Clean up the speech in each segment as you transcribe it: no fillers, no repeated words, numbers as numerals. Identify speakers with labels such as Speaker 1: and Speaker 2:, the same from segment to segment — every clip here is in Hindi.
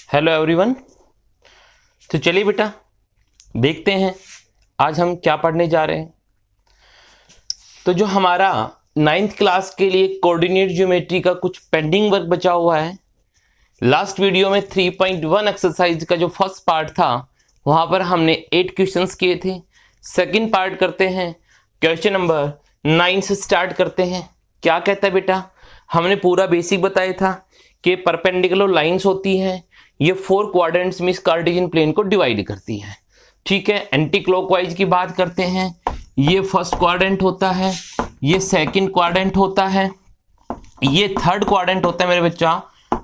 Speaker 1: Hello everyone. तो चलिए बेटा देखते हैं आज हम क्या पढ़ने जा रहे हैं। तो जो हमारा 9th क्लास के लिए कोऑर्डिनेट ज्योमेट्री का कुछ पेंडिंग वर्क बचा हुआ है, लास्ट वीडियो में 3.1 एक्सरसाइज का जो फर्स्ट पार्ट था वहां पर हमने 8 क्वेश्चंस किए थे। सेकंड पार्ट करते हैं, क्वेश्चन नंबर 9 से स्टार्ट करते हैं। क्या कहता है बेटा, हमने पूरा बेसिक बताया था कि परपेंडिकुलर लाइंस होती हैं, ये 4 क्वाड्रेंट्स में इस कार्टेशियन प्लेन को डिवाइड करती है। ठीक है, एंटी क्लॉकवाइज की बात करते हैं, ये फर्स्ट क्वाड्रेंट होता है, ये सेकंड क्वाड्रेंट होता है, ये थर्ड क्वाड्रेंट होता है मेरे बच्चा,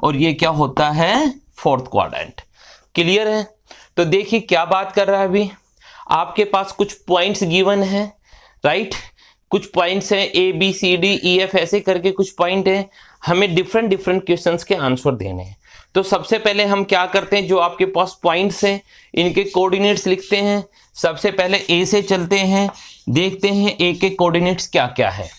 Speaker 1: और ये क्या होता है, फोर्थ क्वाड्रेंट। क्लियर है? तो देखिए क्या बात कर रहा है, अभी आपके पास कुछ पॉइंट्स गिवन है, राइट। कुछ पॉइंट्स हैं A B C D E F, ऐसे करके कुछ पॉइंट है, हमें डिफरेंट डिफरेंट क्वेश्चंस के आंसर देने हैं। तो सबसे पहले हम क्या करते हैं, जो आपके पास पॉइंट्स हैं इनके कोऑर्डिनेट्स लिखते हैं। सबसे पहले ए से चलते हैं, देखते हैं ए के कोऑर्डिनेट्स क्या क्या है।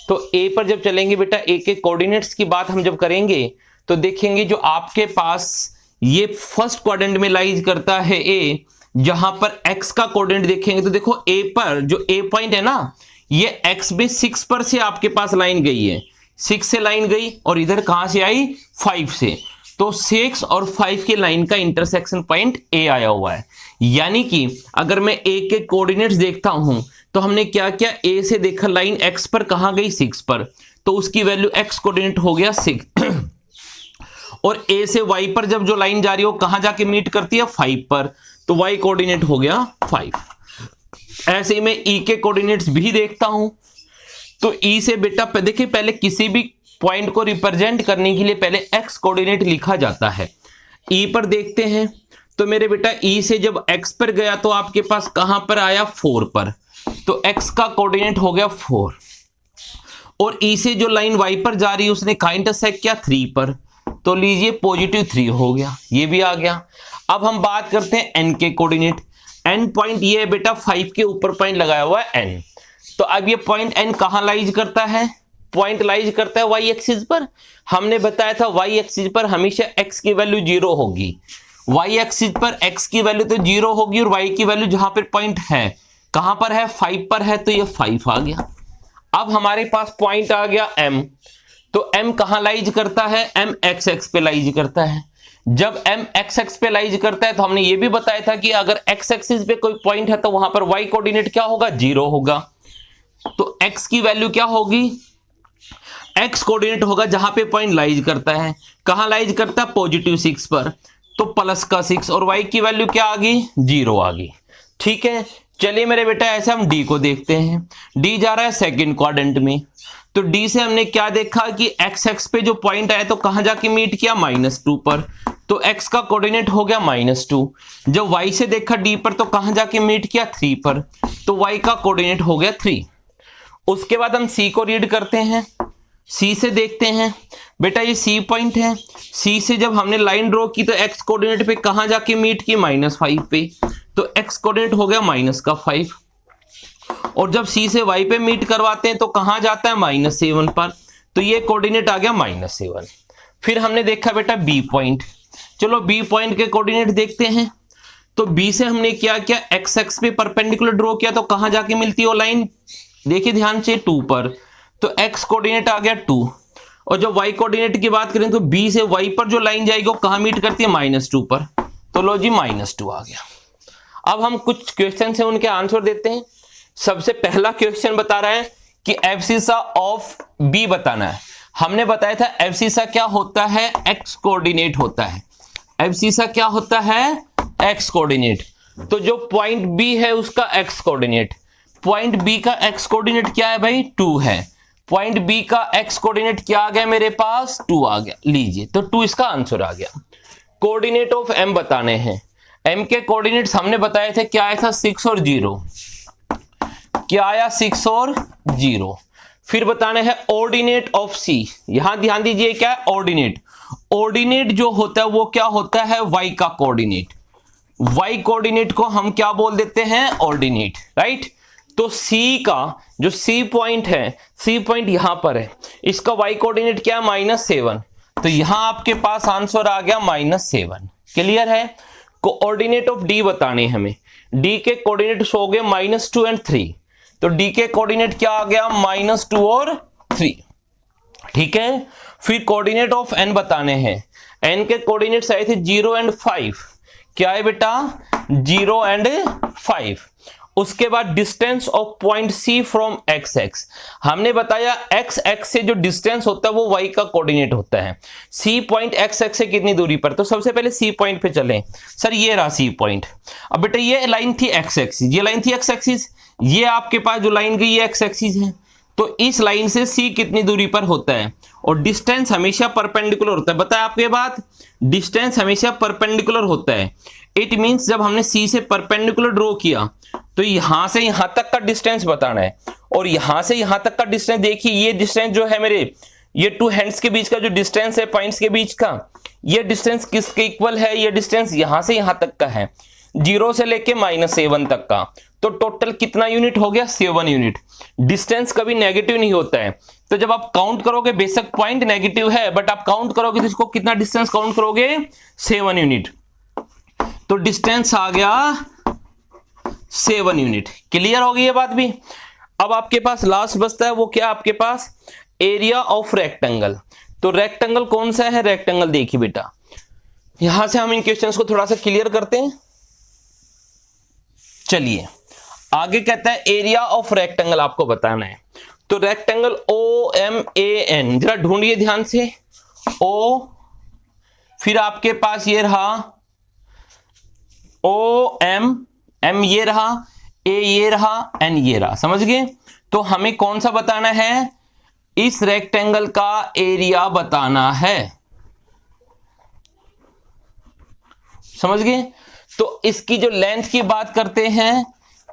Speaker 1: तो ए पर जब चलेंगे बेटा, ए के कोऑर्डिनेट्स की बात हम जब करेंगे तो देखेंगे जो आपके पास ये फर्स्ट क्वाड्रेंट में लाइज करता है ए, जहां पर एक्स का कोऑर्डिनेट देखेंगे तो देखो ए पर जो ए पॉइंट है ना, ये एक्स में 6 पर से आपके पास लाइन गई है, 6 से लाइन गई और इधर कहां से आई, 5 से। तो 6 और 5 की लाइन का इंटरसेक्शन पॉइंट ए आया हुआ है। यानी कि अगर मैं ए के कोऑर्डिनेट्स देखता हूं तो हमने क्या किया, ए से देखा लाइन एक्स पर कहां गई, 6 पर, तो उसकी वैल्यू एक्स कोऑर्डिनेट हो गया 6। और ए से वाई पर जब जो लाइन जा रही है वो कहां जाके मीट करती है, 5 पर, तो वाई कोऑर्डिनेट हो गया 5। ऐसे ही मैं ई के कोऑर्डिनेट्स भी देखता हूं, तो ई से बेटा देखिए पहले किसी भी पॉइंट को रिप्रेजेंट करने के लिए पहले एक्स कोऑर्डिनेट लिखा जाता है। ई पर देखते हैं तो मेरे बेटा ई से जब एक्स पर गया तो आपके पास कहां पर आया, 4 पर, तो एक्स का कोऑर्डिनेट हो गया 4। और ई से जो लाइन वाई पर जा रही है उसने कहां इंटरसेक्ट किया, 3 पर, तो लीजिए पॉजिटिव 3 हो गया, ये भी आ गया। अब हम बात करते हैं एन के कोऑर्डिनेट। एन पॉइंट ये है बेटा, 5 के ऊपर पॉइंट लगाया हुआ है एन। तो अब ये पॉइंट एन कहां लाइज करता है, पॉइंट लाइज करता है वाई एक्सिस पर। हमने बताया था वाई एक्सिस पर हमेशा एक्स की वैल्यू 0 होगी, वाई एक्सिस पर एक्स की वैल्यू तो 0 होगी और वाई की वैल्यू जहां पर पॉइंट है कहां पर है, 5 पर है, तो ये 5 आ गया। अब हमारे पास पॉइंट आ गया एम, तो एम कहां लाइज करता है, एम एक्स एक्स पे लाइज करता है। जब एम एक्स एक्स पे लाइज करता है तो हमने ये भी बताया था कि अगर एक्स एक्सिस पे कोई पॉइंट है तो वहां पर वाई कोऑर्डिनेट क्या होगा, 0 होगा। तो एक्स की वैल्यू क्या होगी, एक्स कोऑर्डिनेट होगा जहां पे पॉइंट लाइज करता है, कहां लाइज करता है, पॉजिटिव 6 पर, तो प्लस का 6, और वाई की वैल्यू क्या आ गई, 0 आ गई। ठीक है, चलिए मेरे बेटा ऐसे हम डी को देखते हैं। डी जा रहा है सेकंड क्वाड्रेंट में, तो डी से हमने क्या देखा कि एक्स एक्स पे जो पॉइंट आया तो कहां जाके मीट किया, -2 पर, तो एक्स का कोऑर्डिनेट हो गया -2। जब वाई से देखा डी पर तो कहां जाके मीट किया, 3 पर, तो वाई का कोऑर्डिनेट हो गया 3। उसके बाद हम सी को रीड करते हैं। सी से देखते हैं बेटा, ये सी पॉइंट है, सी से जब हमने लाइन ड्रॉ की तो एक्स कोऑर्डिनेट पे कहां जाके मीट की, -5 पे, तो एक्स कोऑर्डिनेट हो गया -5। और जब सी से वाई पे मीट करवाते हैं तो कहां जाता है, -7 पर, तो ये कोऑर्डिनेट आ गया -7। फिर हमने देखा बेटा बी पॉइंट, चलो बी पॉइंट के कोऑर्डिनेट देखते हैं। तो बी से हमने क्या किया, एक्स एक्स पे परपेंडिकुलर ड्रॉ किया तो कहां जाके मिलती है वो लाइन, देखिए ध्यान से, 2 पर, तो एक्स कोऑर्डिनेट आ गया 2। और जब वाई कोऑर्डिनेट की बात करें तो बी से वाई पर जो लाइन जाएगी वो कहां मीट करती है, -2 पर, तो लो जी -2 आ गया। अब हम कुछ क्वेश्चन है उनके आंसर देते हैं। सबसे पहला क्वेश्चन बता रहा है कि एब्सिसा ऑफ बी बताना है। हमने बताया था एब्सिसा क्या होता है, एक्स कोऑर्डिनेट होता है। एब्सिसा क्या होता है, एक्स कोऑर्डिनेट। तो जो पॉइंट बी है उसका एक्स कोऑर्डिनेट, पॉइंट बी का एक्स कोऑर्डिनेट क्या है भाई, 2 है। पॉइंट बी का एक्स कोऑर्डिनेट क्या आ गया मेरे पास, 2 आ गया, लीजिए, तो 2 इसका आंसर आ गया। कोऑर्डिनेट ऑफ एम बताने हैं। एम के कोऑर्डिनेट्स हमने बताए थे, क्या आया था, 6 और 0, क्या आया, 6 और 0। फिर बताने हैं ऑर्डिनेट ऑफ सी। यहां ध्यान दीजिए क्या है, ऑर्डिनेट। ऑर्डिनेट जो होता है वो क्या होता है, वाई का कोऑर्डिनेट। वाई कोऑर्डिनेट को हम क्या बोल देते हैं, ऑर्डिनेट, राइट। तो सी का जो सी पॉइंट है, सी पॉइंट यहां पर है, इसका वाई कोऑर्डिनेट क्या है, -7, तो यहां आपके पास आंसर आ गया -7। क्लियर है। कोऑर्डिनेट ऑफ डी बताने हमें, डी के कोऑर्डिनेट्स हो गए -2 और 3, तो डी के कोऑर्डिनेट क्या आ गया -2 और 3, ठीक है। फिर कोऑर्डिनेट ऑफ एन बताने हैं, एन के कोऑर्डिनेट्स आए थे 0 और 5, क्या है बेटा 0 और 5। उसके बाद distance of point C from x x, हमने बताया एक्स एक्स से जो डिस्टेंस होता है वो वाई का कोऑर्डिनेट होता है। सी पॉइंट एक्स एक्स से कितनी दूरी पर, तो सबसे पहले सी पॉइंट पे चलें। सर ये रहा सी पॉइंट। अब बेटा ये लाइन थी एक्स एक्सिस, ये लाइन थी एक्स एक्सिस, ये आपके पास जो लाइन गई ये एक्स एक्सिस है, तो इस लाइन से सी कितनी दूरी पर होता है, और डिस्टेंस हमेशा परपेंडिकुलर होता है। बताया आपके बात, डिस्टेंस हमेशा परपेंडिकुलर होता है। इट मींस जब हमने सी से परपेंडिकुलर ड्रॉ किया तो यहां से यहां तक का डिस्टेंस बताना है, और यहां से यहां तक का डिस्टेंस देखिए, ये डिस्टेंस जो है मेरे, ये 2 हैंड्स के बीच का जो डिस्टेंस है पॉइंट्स के बीच का, ये डिस्टेंस किसके इक्वल है, ये डिस्टेंस यहां से यहां तक का है, 0 से लेके -7 तक का, तो टोटल कितना यूनिट हो गया 7 यूनिट। डिस्टेंस कभी नेगेटिव नहीं होता है, तो जब आप काउंट करोगे, बेशक पॉइंट नेगेटिव है बट आप काउंट करोगे तो इसको कितना डिस्टेंस काउंट करोगे 7 यूनिट, तो डिस्टेंस आ गया 7 यूनिट। क्लियर हो गई ये बात भी। अब आपके पास लास्ट बचता है वो क्या, आपके पास एरिया ऑफ रेक्टेंगल। तो रेक्टेंगल कौन सा है, रेक्टेंगल देखिए बेटा, यहां से हम इन क्वेश्चंस को थोड़ा सा क्लियर करते हैं। चलिए आगे कहता है एरिया ऑफ रेक्टेंगल आपको बताना है, तो रेक्टेंगल OMAN जरा ढूंढिए ध्यान से, ओ फिर आपके पास ये रहा OM, M ये रहा, A ये रहा, N ये रहा, समझ गए। तो हमें कौन सा बताना है, इस रेक्टेंगल का एरिया बताना है, समझ गए। तो इसकी जो लेंथ की बात करते हैं,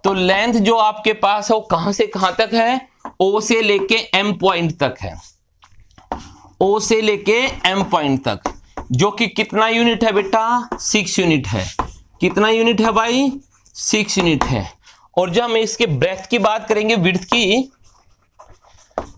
Speaker 1: तो लेंथ जो आपके पास है वो कहां से कहां तक है, O से लेके M पॉइंट तक है, O से लेके M पॉइंट तक, जो कि कितना यूनिट है बेटा 6 यूनिट है। कितना यूनिट है भाई 6 यूनिट है। और जब हम इसके ब्रेथ की बात करेंगे, विड्थ की,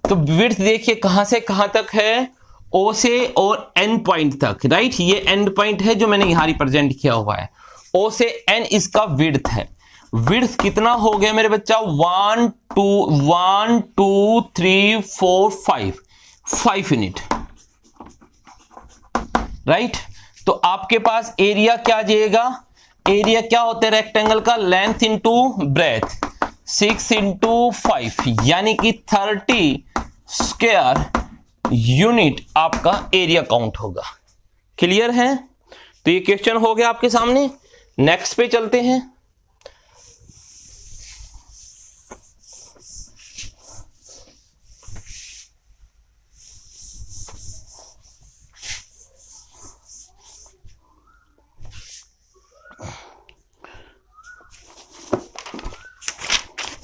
Speaker 1: तो विड्थ देखिए कहां से कहां तक है, O से और N पॉइंट तक, राइट। ये एंड पॉइंट है जो मैंने यहां रिप्रेजेंट किया हुआ है, O से N इसका विड्थ है। विड्थ कितना हो गया मेरे बच्चा 1 2 3 4 5 यूनिट, राइट। तो आपके पास एरिया क्या जाएगा, एरिया क्या होता है रेक्टेंगल का, लेंथ इंटू ब्रेथ, 6 इंटू 5 यानी कि 30 स्क्वायर यूनिट आपका एरिया काउंट होगा। क्लियर है। तो ये क्वेश्चन हो गया आपके सामने। नेक्स्ट पे चलते हैं।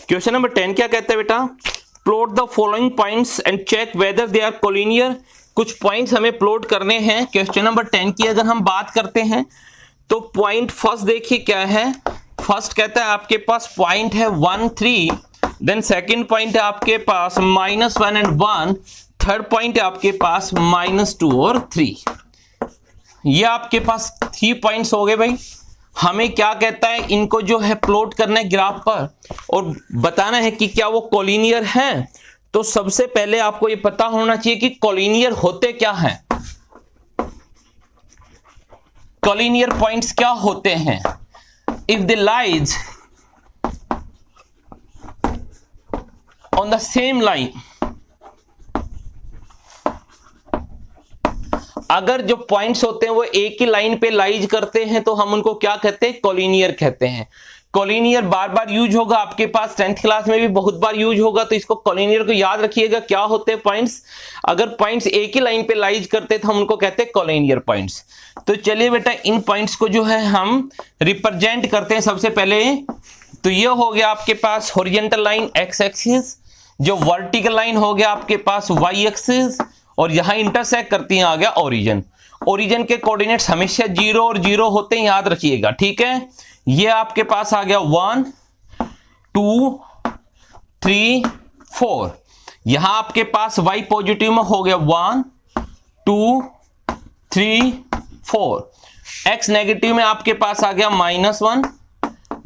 Speaker 1: क्वेश्चन नंबर 10 क्या कहता है बेटा, plot the following points and check whether they are collinear. कुछ पॉइंट्स हमें प्लॉट करने हैं। क्वेश्चन नंबर 10 की अगर हम बात करते हैं तो पॉइंट फर्स्ट देखिए क्या है। फर्स्ट कहता है आपके पास पॉइंट है 1 3, देन सेकंड पॉइंट है आपके पास -1 एंड 1, थर्ड पॉइंट है आपके पास -2 और 3। ये आपके पास 3 पॉइंट्स हो गए भाई। हमें क्या कहता है, इनको जो है प्लॉट करना है ग्राफ पर और बताना है कि क्या वो कोलिनियर हैं। तो सबसे पहले आपको ये पता होना चाहिए कि कोलिनियर होते क्या हैं, कोलिनियर पॉइंट्स क्या होते हैं। If they lies on the same line, अगर जो पॉइंट्स होते हैं वो एक ही लाइन पे लाइज करते हैं तो हम उनको क्या कहते हैं, कोलिनियर कहते हैं। कोलिनियर बार बार यूज होगा आपके पास, 10th क्लास में भी बहुत बार यूज होगा, तो इसको कोलिनियर को याद रखिएगा। क्या होते हैं पॉइंट्स, अगर पॉइंट्स एक ही लाइन पे लाइज करते तो हम उनको कहते हैं कोलिनियर पॉइंट्स। तो चलिए बेटा इन पॉइंट्स को जो है हम रिप्रेजेंट करते हैं। सबसे पहले तो ये हो गया आपके पास हॉरिजॉन्टल लाइन एक्स एक्सिस, जो वर्टिकल लाइन हो गया आपके पास वाई एक्सिस, और यहां इंटरसेक्ट करती है आ गया ओरिजिन। ओरिजिन के कोऑर्डिनेट्स हमेशा 0 और 0 होते हैं, याद रखिएगा, ठीक है। ये आपके पास आ गया 1 2 3 4। यहां आपके पास y पॉजिटिव में हो गया 1 2 3 4। एक्स नेगेटिव में आपके पास आ गया -1,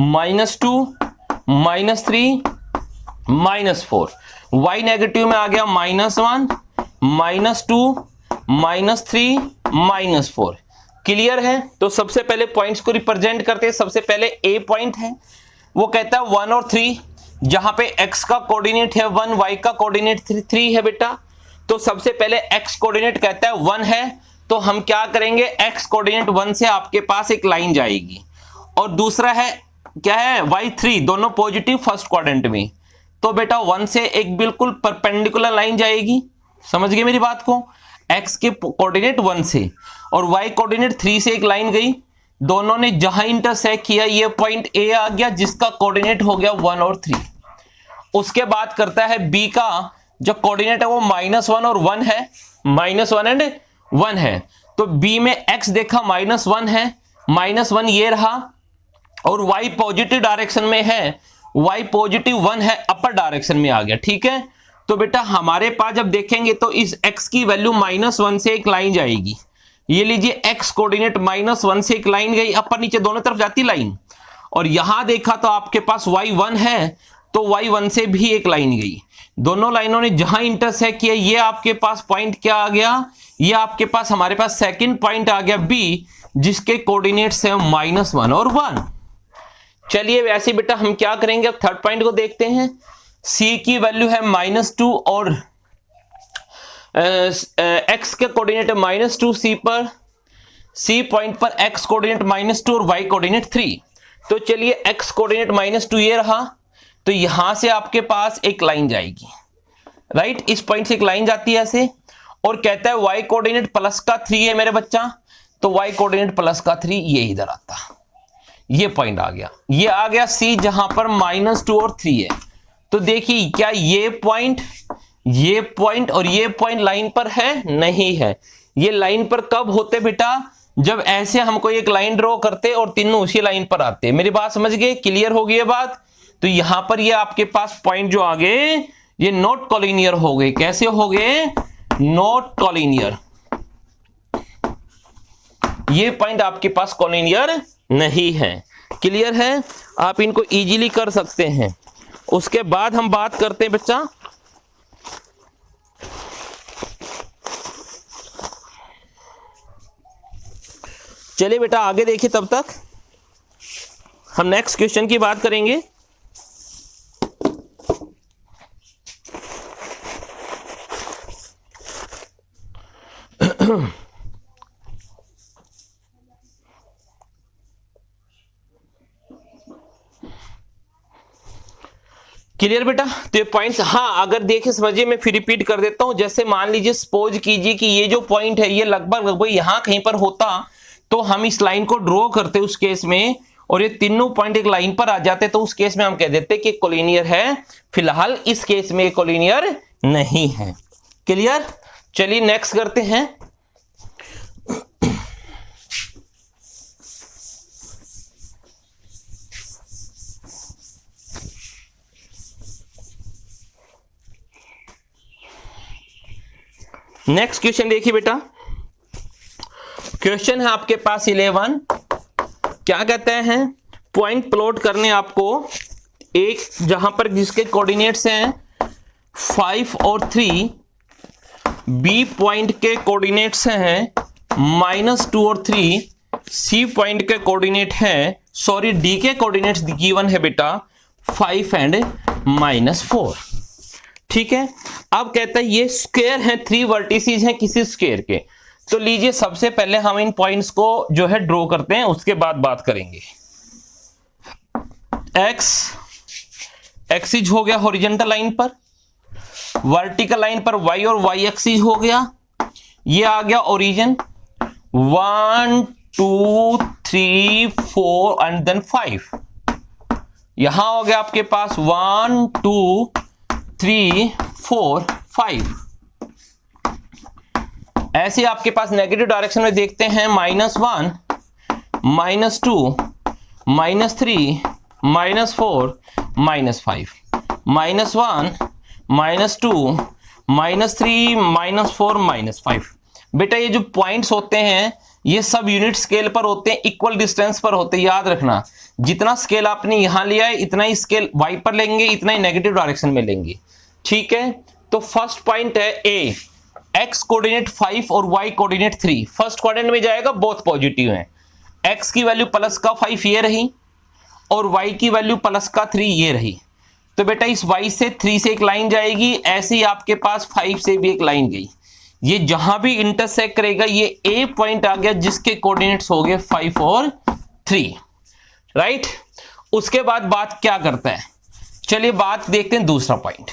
Speaker 1: -2, -3, -4। वाई नेगेटिव में आ गया -1, -2, -3, -4। क्लियर है? तो सबसे पहले पॉइंट्स को रिप्रेजेंट करते हैं। सबसे पहले ए पॉइंट है, वो कहता है 1 और 3, जहां पे x का कोऑर्डिनेट है 1, y का कोऑर्डिनेट 3 है बेटा। तो सबसे पहले x कोऑर्डिनेट कहता है 1 है, तो हम क्या करेंगे, x कोऑर्डिनेट 1 से आपके पास एक लाइन जाएगी, और दूसरा है क्या है y3, दोनों पॉजिटिव फर्स्ट क्वाड्रेंट में, तो बेटा 1 से एक बिल्कुल परपेंडिकुलर लाइन जाएगी। समझ गए मेरी बात को? x के कोऑर्डिनेट 1 से और y कोऑर्डिनेट 3 से एक लाइन गई, दोनों ने जहां इंटरसेक्ट किया ये पॉइंट A आ गया, जिसका कोऑर्डिनेट हो गया 1 और 3। उसके बाद करता है B का जो कोऑर्डिनेट है वो -1 और 1 है, -1 एंड 1 है, तो B में x देखा -1 है, -1 ये रहा, और y पॉजिटिव डायरेक्शन में है, y पॉजिटिव 1 है, अपर डायरेक्शन में आ गया। ठीक है, तो बेटा हमारे पास जब देखेंगे तो इस x की वैल्यू -1 से एक लाइन जाएगी, ये लीजिए x कोऑर्डिनेट -1 से एक लाइन गई, अपर नीचे दोनों तरफ जाती लाइन, और यहां देखा तो आपके पास y1 है, तो y1 से भी एक लाइन गई, दोनों लाइनों ने जहां इंटरसेक्ट किया ये आपके पास पॉइंट क्या आ गया, ये आपके पास हमारे पास सेकंड पॉइंट आ गया B, जिसके कोऑर्डिनेट्स है -1 और 1। चलिए वैसे बेटा हम क्या करेंगे, अब थर्ड पॉइंट को देखते हैं। C की वैल्यू है -2 और x के कोऑर्डिनेट है -2 C पॉइंट पर x कोऑर्डिनेट -2 और y कोऑर्डिनेट 3। तो चलिए x कोऑर्डिनेट -2 ये रहा, तो यहां से आपके पास एक लाइन जाएगी, राइट, इस पॉइंट से एक लाइन जाती है ऐसे, और कहता है y कोऑर्डिनेट +3 है मेरे बच्चा, तो y कोऑर्डिनेट +3 ये इधर आता, ये पॉइंट आ गया, ये आ गया C, जहां पर -2 और 3 है। तो देखिए क्या ये पॉइंट और ये पॉइंट लाइन पर है? नहीं है। ये लाइन पर कब होते बेटा, जब ऐसे हमको एक लाइन ड्रॉ करते और तीनों उसी लाइन पर आते। मेरी बात समझ गए? क्लियर हो गई ये बात? तो यहां पर ये आपके पास पॉइंट जो आ गए ये नॉट कॉलिनियर हो गए। कैसे हो गए? Not collinear. ये पॉइंट आपके पास कॉलिनियर नहीं है। क्लियर है? आप इनको इजीली कर सकते हैं। उसके बाद हम बात करते हैं बच्चा चलिए बेटा आगे देखिए, तब तक हम नेक्स्ट क्वेश्चन की बात करेंगे। क्लियर बेटा? तो ये पॉइंट्स, हाँ अगर देखे समझिए, मैं फिर रिपीट कर देता हूं। जैसे मान लीजिए सपोज कीजिए कि ये जो पॉइंट है ये लगभग यहां कहीं पर होता, तो हम इस लाइन को ड्रॉ करते उस केस में, और ये तीनों पॉइंट एक लाइन पर आ जाते, तो उस केस में हम कह देते कि कोलिनियर है। फिलहाल इस केस में कोलिनियर नहीं है। क्लियर? चलिए नेक्स्ट करते हैं। नेक्स्ट क्वेश्चन देखिए बेटा, क्वेश्चन है आपके पास 11। क्या कहते हैं? पॉइंट प्लॉट करने आपको, एक जहां पर जिसके कोऑर्डिनेट्स हैं 5 और 3, बी पॉइंट के कोऑर्डिनेट्स हैं -2 और 3, सी पॉइंट के कोऑर्डिनेट है, सॉरी डी के कोऑर्डिनेट्स गिवन है बेटा 5 एंड -4। ठीक है, अब कहता है ये स्क्वायर है, 3 वर्टिसेस हैं किसी स्क्वायर के। तो लीजिए सबसे पहले हम इन पॉइंट्स को जो है ड्रॉ करते हैं, उसके बाद बात करेंगे। एक्सिस हो गया हॉरिजॉन्टल लाइन पर, वर्टिकल लाइन पर y और y एक्सिस हो गया, ये आ गया ओरिजिन 1 2 3 4 एंड देन 5। यहां हो गया आपके पास 1 2 3 4 5। ऐसे आपके पास नेगेटिव डायरेक्शन में देखते हैं -1 -2 -3 -4 -5 -1 -2 -3 -4 -5। बेटा ये जो पॉइंट्स होते हैं ये सब यूनिट स्केल पर होते हैं, इक्वल डिस्टेंस पर होते हैं, याद रखना। जितना स्केल आपने यहां लिया है इतना ही स्केल वाई पर लेंगे, इतना ही नेगेटिव डायरेक्शन में लेंगे, ठीक है। तो फर्स्ट पॉइंट है ए, एक्स कोऑर्डिनेट 5 और वाई कोऑर्डिनेट 3, फर्स्ट क्वाड्रेंट में जाएगा, बोथ पॉजिटिव हैं। एक्स की वैल्यू प्लस का 5 ये रही और वाई की वैल्यू प्लस का 3 ये रही। तो बेटा इस y से 3 से एक लाइन जाएगी, ऐसे ही आपके पास 5 से भी एक लाइन गई। ये जहां भी इंटरसेक्ट करेगा ये ए पॉइंट आ गया जिसके कोऑर्डिनेट्स हो गए 5 और 3, राइट। उसके बाद बात क्या करता है, चलिए बात देखते हैं दूसरा पॉइंट।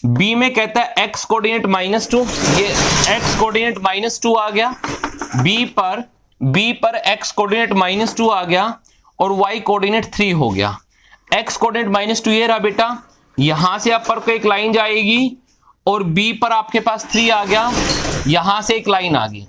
Speaker 1: बी में कहता है x कोऑर्डिनेट -2, ये x कोऑर्डिनेट -2 आ गया, बी पर x कोऑर्डिनेट -2 आ गया और y कोऑर्डिनेट 3 हो गया। x कोऑर्डिनेट -2 ये रहा बेटा, यहां से अपर को एक लाइन जाएगी और b पर आपके पास 3 आ गया, यहां से एक लाइन आ गई।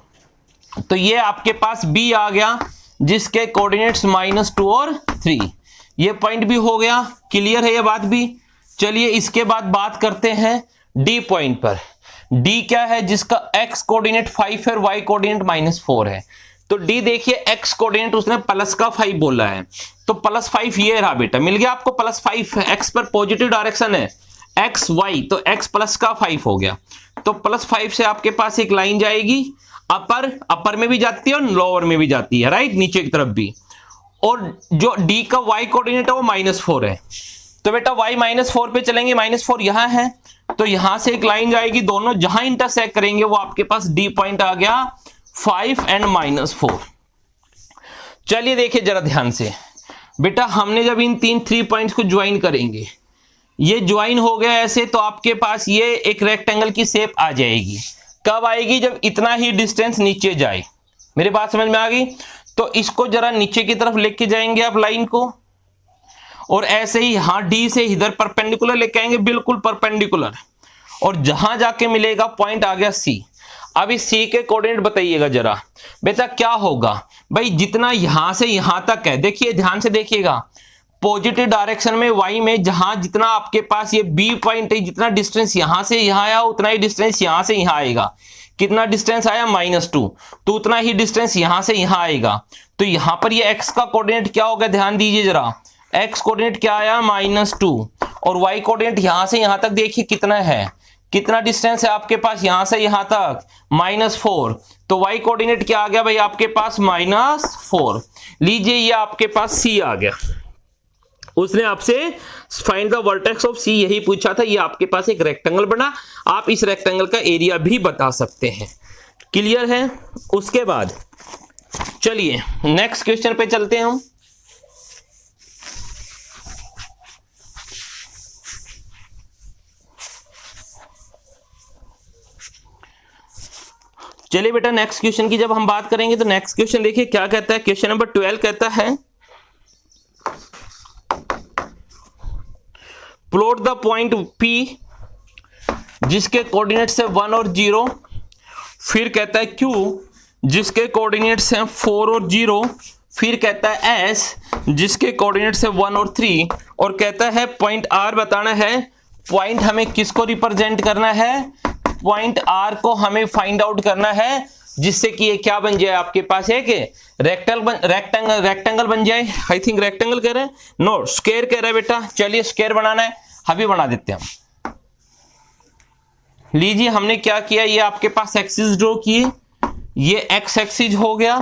Speaker 1: तो ये आपके पास b आ गया जिसके कोऑर्डिनेट्स -2 और 3, ये पॉइंट भी हो गया, क्लियर है ये बात भी। चलिए इसके बाद बात करते हैं d पॉइंट पर। d क्या है, जिसका x कोऑर्डिनेट 5 है और y कोऑर्डिनेट -4 है। तो d देखिए x कोऑर्डिनेट उसने प्लस का 5 बोला है, तो +5 ये रहा बेटा, मिल गया आपको +5, x पर पॉजिटिव डायरेक्शन है, x y, तो x प्लस का 5 हो गया। तो +5 से आपके पास एक लाइन जाएगी, अपर में भी जाती है और लोअर में भी जाती है, राइट, नीचे की तरफ भी। और जो d का y कोऑर्डिनेट है वो -4 है, तो बेटा y -4 पे चलेंगे, -4 यहां है, तो यहां से एक लाइन जाएगी, दोनों जहां इंटरसेक्ट करेंगे वो आपके पास d पॉइंट आ गया 5 एंड -4। चलिए देखिए जरा ध्यान से बेटा, हमने जब इन 3 पॉइंट्स को ज्वाइन करेंगे, ये ज्वाइन हो गया ऐसे, तो आपके पास ये एक रेक्टेंगल की शेप आ जाएगी। कब आएगी, जब इतना ही डिस्टेंस नीचे जाए। मेरी बात समझ में आ गई। तो इसको जरा नीचे की तरफ लेके जाएंगे आप लाइन को, और ऐसे ही यहां डी से इधर परपेंडिकुलर लेके आएंगे, बिल्कुल परपेंडिकुलर, और जहां जाके मिलेगा पॉइंट आ गया सी। अब इस सी के कोऑर्डिनेट बताइएगा जरा बेटा क्या होगा। भाई जितना यहां से यहां तक है, देखिए ध्यान से देखिएगा, पॉजिटिव डायरेक्शन में y में जहां जितना आपके पास ये b पॉइंट है, जितना डिस्टेंस यहां से यहां आया उतना ही डिस्टेंस यहां से यहां आएगा। कितना डिस्टेंस आया, -2, तो उतना ही डिस्टेंस यहां से यहां आएगा। तो यहां पर ये x का कोऑर्डिनेट क्या होगा, ध्यान दीजिए जरा, x कोऑर्डिनेट क्या आया -2, और y कोऑर्डिनेट यहां से यहां तक देखिए कितना है, कितना डिस्टेंस है आपके पास यहां से यहां तक, -4, तो y कोऑर्डिनेट क्या आ गया भाई आपके पास -4। लीजिए ये आपके पास c आ गया, उसने आपसे फाइंड द वर्टेक्स ऑफ सी यही पूछा था, ये आपके पास एक रेक्टेंगल बना, आप इस रेक्टेंगल का एरिया भी बता सकते हैं, क्लियर है। उसके बाद चलिए नेक्स्ट क्वेश्चन पे चलते हैं हम। चलिए बेटा नेक्स्ट क्वेश्चन की जब हम बात करेंगे तो नेक्स्ट क्वेश्चन देखिए क्या कहता है। क्वेश्चन नंबर 12 कहता है प्लॉट द पॉइंट P जिसके कोऑर्डिनेट्स है 1 और 0, फिर कहता है Q जिसके कोऑर्डिनेट्स हैं 4 और 0, फिर कहता है S जिसके कोऑर्डिनेट्स है 1 और 3, और कहता है पॉइंट R बताना है। पॉइंट हमें किसको रिप्रेजेंट करना है, पॉइंट R को हमें फाइंड आउट करना है, जिससे कि ये क्या बन जाए आपके पास एक रेक्टेंगल बन जाए। आई थिंक रेक्टेंगल कह रहे हैं, नो स्क्वायर कह रहा है बेटा। चलिए स्क्वायर बनाना है, अभी बना देते हैं हम। लीजिए हमने क्या किया, ये आपके पास एक्सिस ड्रॉ किए, ये एक्स एक्सिस हो गया,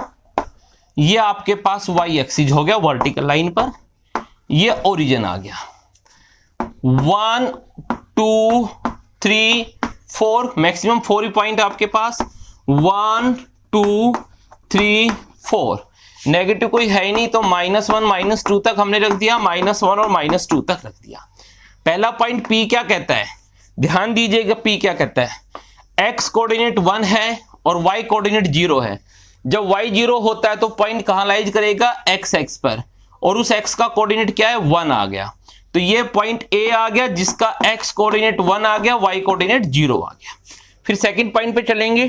Speaker 1: ये आपके पास वाई एक्सिस हो गया वर्टिकल लाइन पर, ये ओरिजिन आ गया। 1 2 3 4, मैक्सिमम 4 ही पॉइंट आपके पास, 1 2 3 4, नेगेटिव कोई है ही नहीं, तो -1 -2 तक हमने रख दिया, -1 और -2 तक रख दिया। पहला पॉइंट P क्या कहता है, ध्यान दीजिएगा P क्या कहता है, x कोऑर्डिनेट 1 है और y कोऑर्डिनेट 0 है। जब y 0 होता है तो पॉइंट कहां लाइज करेगा, x एक्स पर, और उस x का कोऑर्डिनेट क्या है, 1 आ गया। तो ये पॉइंट A आ गया जिसका x कोऑर्डिनेट 1 आ गया, y कोऑर्डिनेट 0 आ गया। फिर सेकंड पॉइंट पे चलेंगे,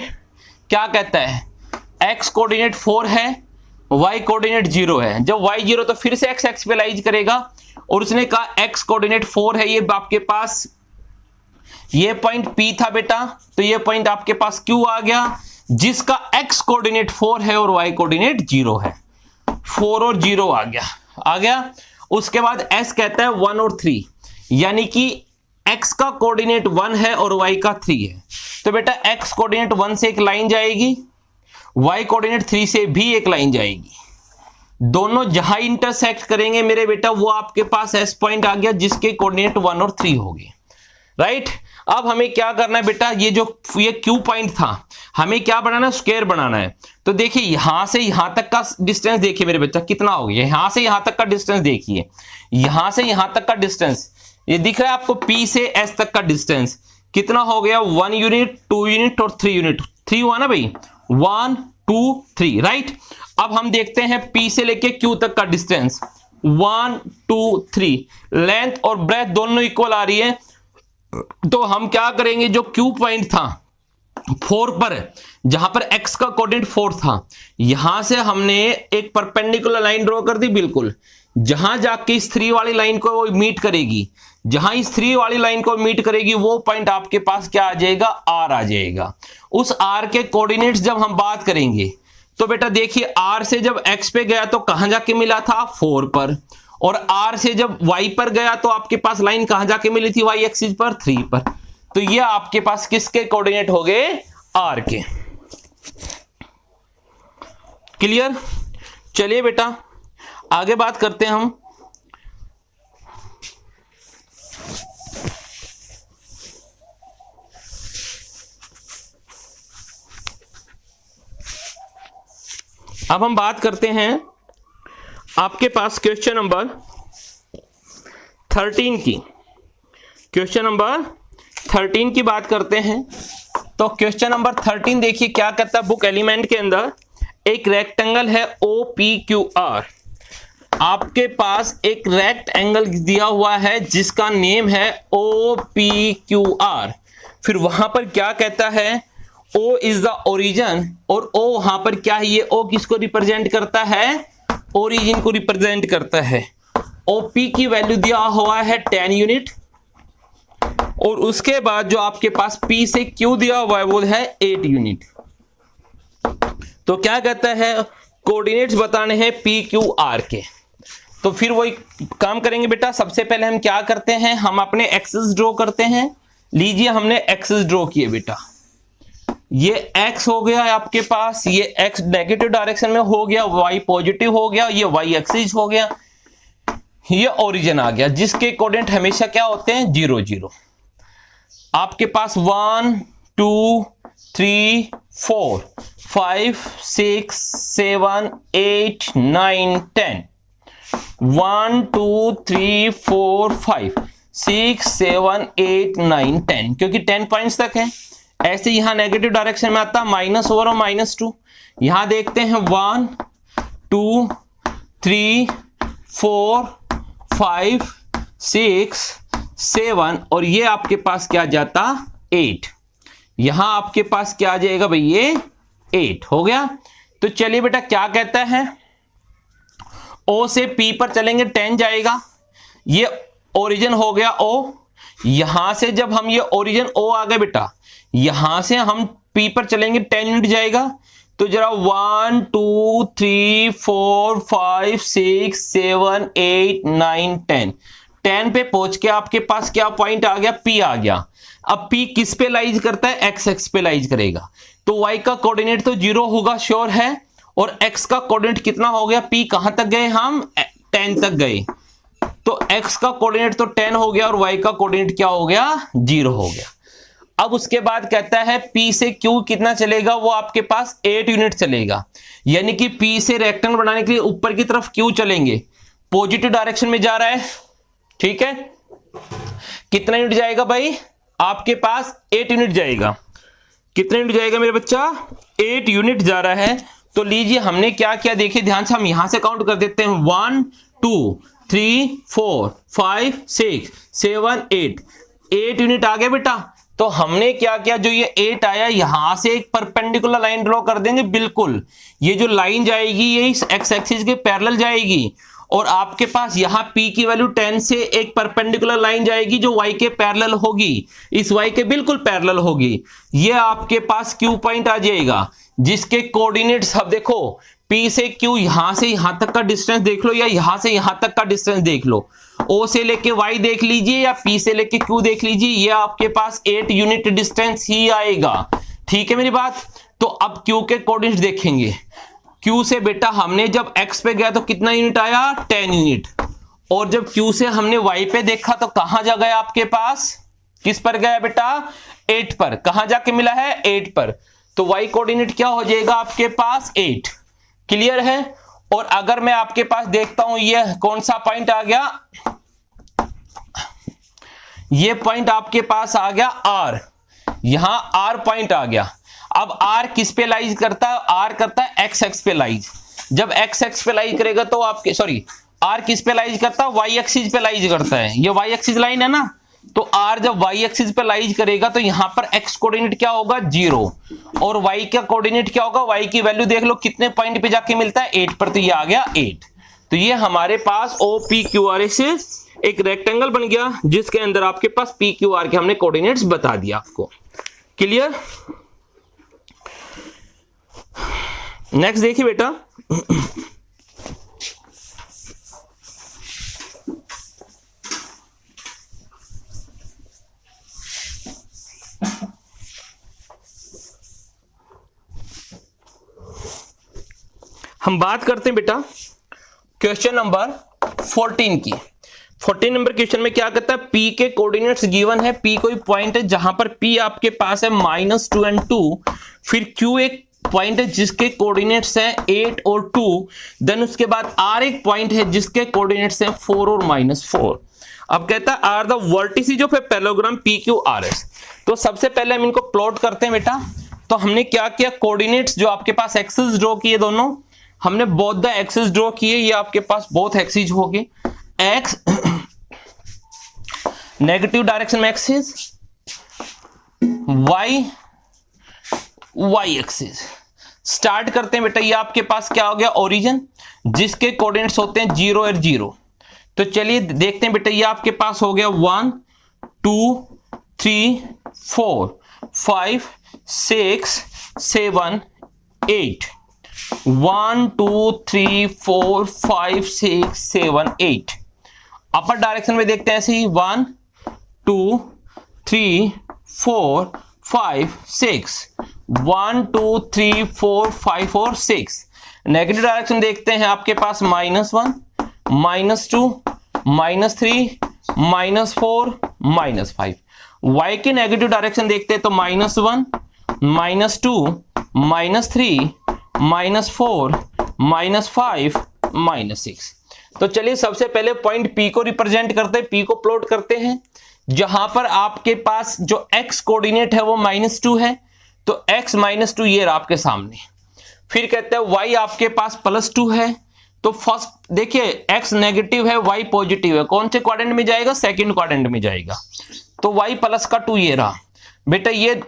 Speaker 1: क्या कहता है, x कोऑर्डिनेट 4 है, y कोऑर्डिनेट 0 है। जब y 0 तो फिर से x एक्स पे लाइज करेगा, और उसने कहा x कोऑर्डिनेट 4 है, ये आपके पास ये पॉइंट P था बेटा, तो ये पॉइंट आपके पास Q आ गया। जिसका x कोऑर्डिनेट 4 है और y कोऑर्डिनेट 0 है। 4 और 0 आ गया। उसके बाद s कहता है 1 और 3, यानी कि x का कोऑर्डिनेट 1 है और y का 3 है। तो बेटा x कोऑर्डिनेट 1 से एक लाइन जाएगी, y कोऑर्डिनेट 3 से भी एक लाइन जाएगी। दोनों जहां इंटरसेक्ट करेंगे मेरे बेटा वो आपके पास s पॉइंट आ गया जिसके कोऑर्डिनेट 1 और 3 हो गए, राइट। अब हमें क्या करना है बेटा, ये Q पॉइंट था, हमें क्या बनाना है, स्क्वायर बनाना है। तो देखिए यहां से यहां तक का डिस्टेंस देखिए मेरे बच्चा कितना हो गया, यहां से यहां तक का डिस्टेंस देखिए, यहां से यहां तक का डिस्टेंस ये दिख रहा है आपको, P से S तक का डिस्टेंस कितना हो गया, 1 यूनिट, 2 यूनिट और 3 यूनिट। 3 हुआ ना भाई, 1 2 3, राइट। अब हम देखते हैं P से लेके Q तक का डिस्टेंस 1 2 3, लेंथ और ब्रेथ दोनों इक्वल आ रही है। तो हम क्या करेंगे, जो Q पॉइंट था 4 पर, जहां पर x का कोऑर्डिनेट 4 था, यहां से हमने एक परपेंडिकुलर लाइन ड्रॉ कर दी बिल्कुल, जहां जाके इस 3 वाली लाइन को वो मीट करेगी, जहां इस 3 वाली लाइन को मीट करेगी वो पॉइंट आपके पास क्या आ जाएगा, R आ जाएगा। उस R के कोऑर्डिनेट्स जब हम बात करेंगे तो बेटा देखिए R से जब x पे गया तो कहां जाके मिला था, 4 पर, और R से जब y पर गया तो आपके पास लाइन कहां जाके मिली थी, y एक्सिस पर 3 पर। तो ये आपके पास किसके कोऑर्डिनेट हो गए, R के। क्लियर। चलिए बेटा आगे बात करते हैं हम। अब हम बात करते हैं आपके पास क्वेश्चन नंबर 13 की। क्वेश्चन नंबर 13 की बात करते हैं। तो क्वेश्चन नंबर 13 देखिए क्या कहता है, बुक एलिमेंट के अंदर एक रेक्टेंगल है OPQR। आपके पास एक रेक्ट एंगल दिया हुआ है जिसका नेम है OPQR। फिर वहां पर क्या कहता है, O इज द ओरिजिन, और O वहां पर क्या है, ये O किसको रिप्रेजेंट करता है, ओरिजिन को रिप्रेजेंट करता है। OP की वैल्यू दिया हुआ है 10 यूनिट, और उसके बाद जो आपके पास P से Q दिया हुआ है वो है 8 यूनिट। तो क्या कहता है, कोऑर्डिनेट्स बताने हैं PQR के। तो फिर वही काम करेंगे बेटा। सबसे पहले हम क्या करते हैं, हम अपने एक्सिस ड्रॉ करते हैं। लीजिए हमने एक्सिस ड्रॉ किए बेटा, ये x हो गया है आपके पास, ये x नेगेटिव डायरेक्शन में हो गया, y पॉजिटिव हो गया, ये y एक्सिस हो गया, ये ओरिजिन आ गया जिसके कोऑर्डिनेट हमेशा क्या होते हैं, 0 0। आपके पास 1 2 3 4 5 6 7 8 9 10, 1 2 3 4 5 6 7 8 9 10, क्योंकि 10 पॉइंट्स तक है। ऐसे यहां नेगेटिव डायरेक्शन में आता -4 और -2। यहां देखते हैं 1 2 3 4 5 6 7, और ये आपके पास क्या जाता, 8। यहां आपके पास क्या आ जाएगा भाई, ये 8 हो गया। तो चलिए बेटा क्या कहता है, O से P पर चलेंगे 10 जाएगा, ये ओरिजिन हो गया O। यहां से जब हम ये ओरिजिन O आ गए बेटा, यहां से हम P पर चलेंगे 10 यूनिट जाएगा। तो जरा 1 2 3 4 5 6 7 8 9 10, 10 पे पहुंच के आपके पास क्या पॉइंट आ गया, P आ गया। अब P किस पे लाइज करता है, एक्स एक्स पे लाइज करेगा। तो y का कोऑर्डिनेट तो 0 होगा श्योर है, और x का कोऑर्डिनेट कितना हो गया, P कहां तक गए हम, 10 तक गए। तो x का कोऑर्डिनेट तो 10 हो गया और y का कोऑर्डिनेट क्या हो गया, 0 हो गया। अब उसके बाद कहता है P से Q कितना चलेगा, वो आपके पास 8 यूनिट चलेगा। यानी कि P से रेक्टेंगल बनाने के लिए ऊपर की तरफ Q चलेंगे, पॉजिटिव डायरेक्शन में जा रहा है, ठीक है। कितना यूनिट जाएगा भाई, आपके पास 8 यूनिट जाएगा। कितना यूनिट जाएगा मेरे बच्चा, 8 यूनिट जा रहा है। तो लीजिए हमने क्या किया, देखिए ध्यान से, हम यहां से काउंट कर देते हैं 1 2 3 4 5 6 7 8 यूनिट आ गए बेटा। तो हमने क्या किया, जो ये 8 आया यहां से एक परपेंडिकुलर लाइन ड्रॉ कर देंगे बिल्कुल। ये जो लाइन जाएगी ये इस एक्स एक्सिस के पैरेलल जाएगी, और आपके पास यहां P की वैल्यू 10 से एक परपेंडिकुलर लाइन जाएगी जो Y के पैरेलल होगी, इस Y के बिल्कुल पैरेलल होगी। ये आपके पास Q पॉइंट आ जाएगा जिसके कोऑर्डिनेट्स, अब देखो P से Q, यहां से यहां तक का डिस्टेंस देख लो या यहां से यहां तक का डिस्टेंस देख लो, O से लेके Y देख लीजिए या P से लेके Q देख लीजिए, ये आपके पास 8 यूनिट डिस्टेंस ही आएगा। ठीक है मेरी बात। तो अब Q के कोऑर्डिनेट्स देखेंगे। Q से बेटा हमने जब X पे गया तो कितना यूनिट आया, 10 यूनिट, और जब Q से हमने Y पे देखा तो कहां जा गया आपके पास, किस पर गया बेटा, 8 पर। कहां जाके मिला है, 8 पर। तो Y कोऑर्डिनेट क्या हो जाएगा आपके पास, 8। क्लियर है। और अगर मैं आपके पास देखता हूं ये कौन सा पॉइंट आ गया, ये पॉइंट आपके पास आ गया R, यहां R पॉइंट आ गया। अब R किस पे लाइज करता है, R करता है एक्स एक्स पे लाइज। जब एक्स एक्स पे लाइज करेगा तो आपके, सॉरी, R किस पे लाइज करता है, वाई एक्सिस पे लाइज करता है। ये वाई एक्सिस लाइन है ना, तो R जब वाई एक्सिस पे लाइज करेगा तो यहां पर x कोऑर्डिनेट क्या होगा, 0, और y का कोऑर्डिनेट क्या होगा, y की वैल्यू देख लो कितने पॉइंट पे जाके मिलता है, 8 पर। तो ये आ गया 8। तो ये हमारे पास OPQR से एक रेक्टेंगल बन गया जिसके अंदर आपके पास PQR के हमने कोऑर्डिनेट्स बता दिया आपको। क्लियर। नेक्स्ट देखिए बेटा, हम बात करते हैं बेटा क्वेश्चन नंबर 14 की। 14 नंबर क्वेश्चन में क्या कहता है, P के कोऑर्डिनेट्स गिवन है। P कोई पॉइंट है जहां पर P आपके पास है -2 और 2, फिर Q एक पॉइंट है जिसके कोऑर्डिनेट्स हैं 8 और 2, देन उसके बाद R एक पॉइंट है जिसके कोऑर्डिनेट्स हैं 4 और -4। अब कहता है are the vertices of a parallelogram PQRS। तो सबसे पहले हम इनको प्लॉट करते हैं बेटा। तो हमने क्या किया, कोऑर्डिनेट्स जो आपके पास एक्सिस ड्रॉ किए, दोनों हमने बोथ द एक्सिस ड्रॉ किए। ये आपके पास बोथ एक्सिस हो गए, एक्स नेगेटिव डायरेक्शन में axis, y y axis. Start करते हैं बेटा, ये आपके पास क्या हो गया, ओरिजिन, जिसके कोऑर्डिनेट्स होते हैं 0 और 0। तो चलिए देखते हैं बेटा, ये आपके पास हो गया 1 2 3 4 5 6 7 8, 1 2 3 4 5 6 7 8। अपर डायरेक्शन में देखते हैं ऐसे ही 1 2 3 4 5 6, 1 2 3 4 5 और 6। नेगेटिव डायरेक्शन देखते हैं आपके पास -1 -2 -3 -4 -5। y के नेगेटिव डायरेक्शन देखते हैं तो -1 -2 -3 -4 -5 -6। तो चलिए सबसे पहले पॉइंट P को रिप्रेजेंट करते हैं, P को प्लॉट करते हैं। जहां पर आपके पास जो x कोऑर्डिनेट है वो -2 है, तो x -2 ये रहा आपके सामने। फिर कहते हैं y आपके पास +2 है। तो फर्स्ट देखिए x नेगेटिव है, y पॉजिटिव है, कौन से क्वाड्रेंट में जाएगा, सेकंड क्वाड्रेंट में जाएगा। तो y +2 ये रहा बेटा। ये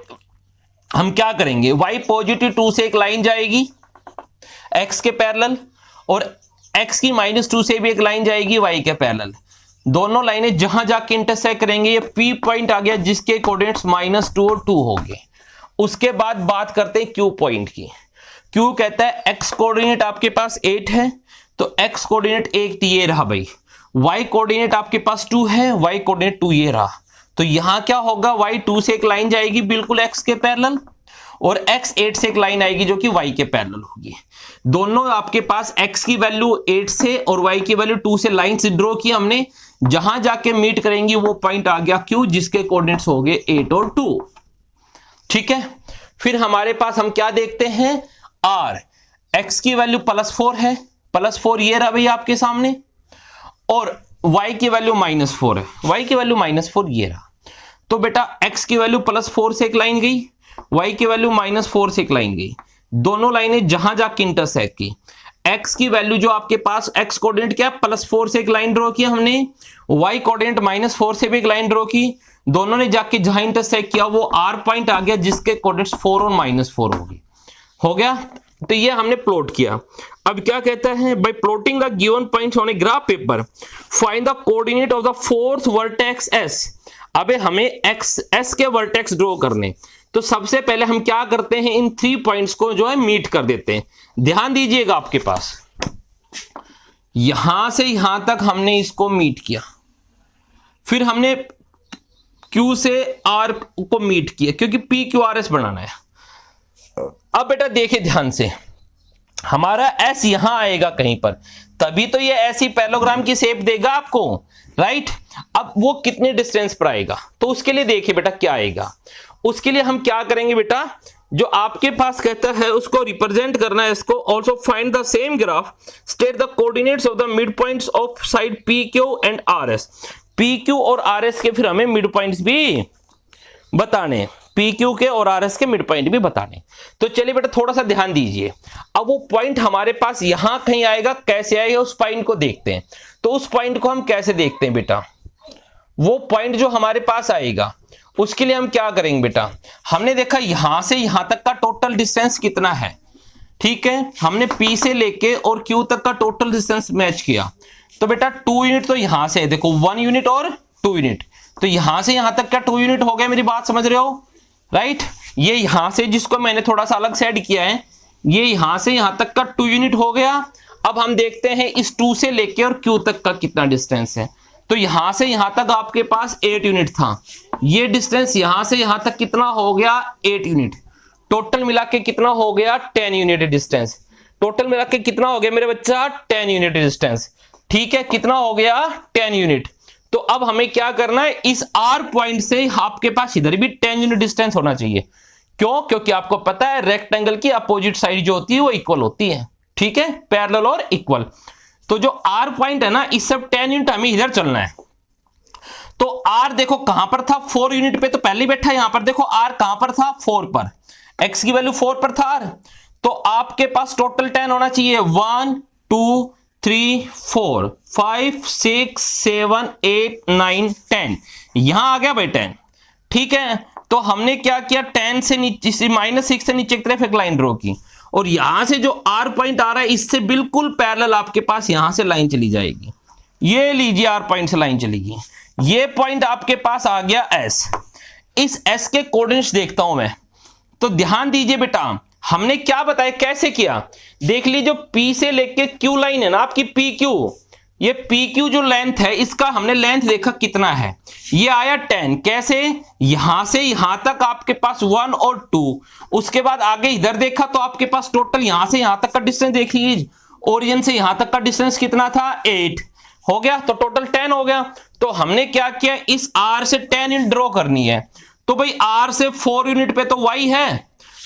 Speaker 1: हम क्या करेंगे, y +2 से एक लाइन जाएगी x के पैरेलल, और x की -2 से भी एक लाइन जाएगी y के पैरेलल। दोनों लाइनें जहां जाके इंटरसेक्ट करेंगे, ये P पॉइंट आ गया जिसके कोऑर्डिनेट्स -2 और 2 हो गए। उसके बाद बात करते हैं Q पॉइंट की। Q कहता है x कोऑर्डिनेट आपके पास 8 है, तो x कोऑर्डिनेट 8 ये रहा भाई। y कोऑर्डिनेट आपके पास 2 है, y कोऑर्डिनेट 2 ये रहा। तो यहां क्या होगा, y 2 से एक लाइन जाएगी बिल्कुल x के पैरेलल, और x 8 से एक लाइन आएगी जो कि y के पैरेलल होगी। दोनों आपके पास x की वैल्यू 8 से और y की वैल्यू 2 से लाइन से ड्रॉ की हमने। जहां जाके मीट करेंगी वो पॉइंट आ गया Q, जिसके कोऑर्डिनेट्स हो गए 8 और 2। ठीक है। फिर हमारे पास हम क्या देखते हैं, R, x की वैल्यू +4 है, +4 ये रहा भाई आपके सामने, और y की वैल्यू -4 है, y की वैल्यू -4 ये रहा। तो बेटा x की वैल्यू +4 से एक लाइन गई, y की वैल्यू -4 से एक लाइन गई। दोनों लाइनें जहां जाके इंटरसेक्ट की, x की वैल्यू जो आपके पास x कोऑर्डिनेट क्या, +4 से एक लाइन ड्रॉ किया हमने, y कोऑर्डिनेट -4 से भी एक लाइन ड्रॉ की। दोनों ने जाके जहां इंटरसेक्ट किया वो R पॉइंट आ गया जिसके कोऑर्डिनेट्स 4 और -4 हो गए। हो गया। तो ये हमने प्लॉट किया। अब क्या कहता है, bye plotting the given points on a graph paper find the coordinate of the fourth vertex S. अबे हमें एक्स एस के वर्टेक्स ड्रॉ करने, तो सबसे पहले हम क्या करते हैं, इन 3 पॉइंट्स को जो है मीट कर देते हैं। ध्यान दीजिएगा, आपके पास यहां से यहां तक हमने इसको मीट किया, फिर हमने Q से R को मीट किया, क्योंकि PQRS बनाना है। अब बेटा देखिए ध्यान से, हमारा S यहां आएगा कहीं पर, तभी तो ये ऐसी पैरेललोग्राम की शेप देगा आपको, राइट। अब वो कितने डिस्टेंस पर आएगा, तो उसके लिए देखिए बेटा क्या आएगा। उसके लिए हम क्या करेंगे बेटा, जो आपके पास कहता है उसको रिप्रेजेंट करना है इसको। Also find the same graph, state the coordinates of the mid points of side PQ and RS। PQ और RS के फिर हमें मिड पॉइंट्स भी बताने, PQ के और RS के मिड पॉइंट भी बताने। तो चलिए बेटा थोड़ा सा ध्यान दीजिए। अब वो पॉइंट हमारे पास यहां कहीं आएगा, कैसे आएगा उस पॉइंट को देखते हैं। तो उस पॉइंट को हम कैसे देखते हैं बेटा, वो पॉइंट जो हमारे पास आएगा उसके लिए हम क्या करेंगे बेटा, हमने देखा यहां से यहां तक का टोटल डिस्टेंस कितना है, ठीक है। हमने P से लेके और Q तक का टोटल डिस्टेंस मैच किया, तो बेटा 2 यूनिट तो यहां से देखो, 1 यूनिट और 2 यूनिट, तो यहां से यहां तक का 2 यूनिट हो गया। मेरी बात समझ रहे हो, राइट। ये यहां से जिसको मैंने थोड़ा सा अलग सेट किया है, ये यहां से यहां तक का 2 यूनिट हो गया। अब हम देखते हैं इस 2 से लेके और Q तक का कितना डिस्टेंस है। तो यहां से यहां तक आपके पास 8 यूनिट था, ये डिस्टेंस यहां से यहां तक कितना हो गया, 8 यूनिट। टोटल मिला के कितना हो गया, 10 यूनिट डिस्टेंस। टोटल मिला के कितना हो गया मेरे बच्चा, 10 यूनिट डिस्टेंस, ठीक है। कितना हो गया, 10 यूनिट। तो अब हमें क्या करना है, इस R पॉइंट से आपके पास इधर भी 10 यूनिट डिस्टेंस होना चाहिए। क्यों, क्योंकि आपको पता है रेक्टेंगल की अपोजिट साइड जो होती है वो इक्वल होती है, ठीक है, पैरेलल और इक्वल। तो जो R पॉइंट है ना, इस सब 10 यूनिट हमें इधर चलना है। तो R देखो कहां पर था, 4 यूनिट पे तो पहले बैठा, यहां पर देखो R कहां पर था, 4 पर, X की वैल्यू 4 पर था R। तो आपके पास टोटल 10 होना चाहिए, 1 2 3 4 5 6 7 8 9 10, यहां आ गया भाई 10, ठीक है। तो हमने क्या किया, 10 से नीचे -6 से नीचे की तरफ एक लाइन ड्रॉ की, और यहां से जो R पॉइंट आ रहा है इससे बिल्कुल पैरेलल आपके पास यहां से लाइन चली जाएगी। ये लीजिए R पॉइंट से लाइन चलेगी, ये पॉइंट आपके पास आ गया S। इस S के कोऑर्डिनेट्स देखता हूं मैं, तो ध्यान दीजिए बेटा, हमने क्या बताया, कैसे किया, देख लीजिए। जो P से लेके Q लाइन है ना आपकी PQ, ये PQ जो लेंथ है इसका हमने लेंथ देखा कितना है, ये आया 10। कैसे, यहां से यहां तक आपके पास 1 और 2, उसके बाद आगे इधर देखा तो आपके पास टोटल यहां से यहां तक का डिस्टेंस देख लीजिए, ओरिजिन से यहां तक का डिस्टेंस कितना था, 8 हो गया, तो टोटल 10 हो गया। तो हमने क्या किया, इस R से 10 यूनिट ड्रॉ करनी है। तो भाई R से 4 यूनिट पे तो Y है,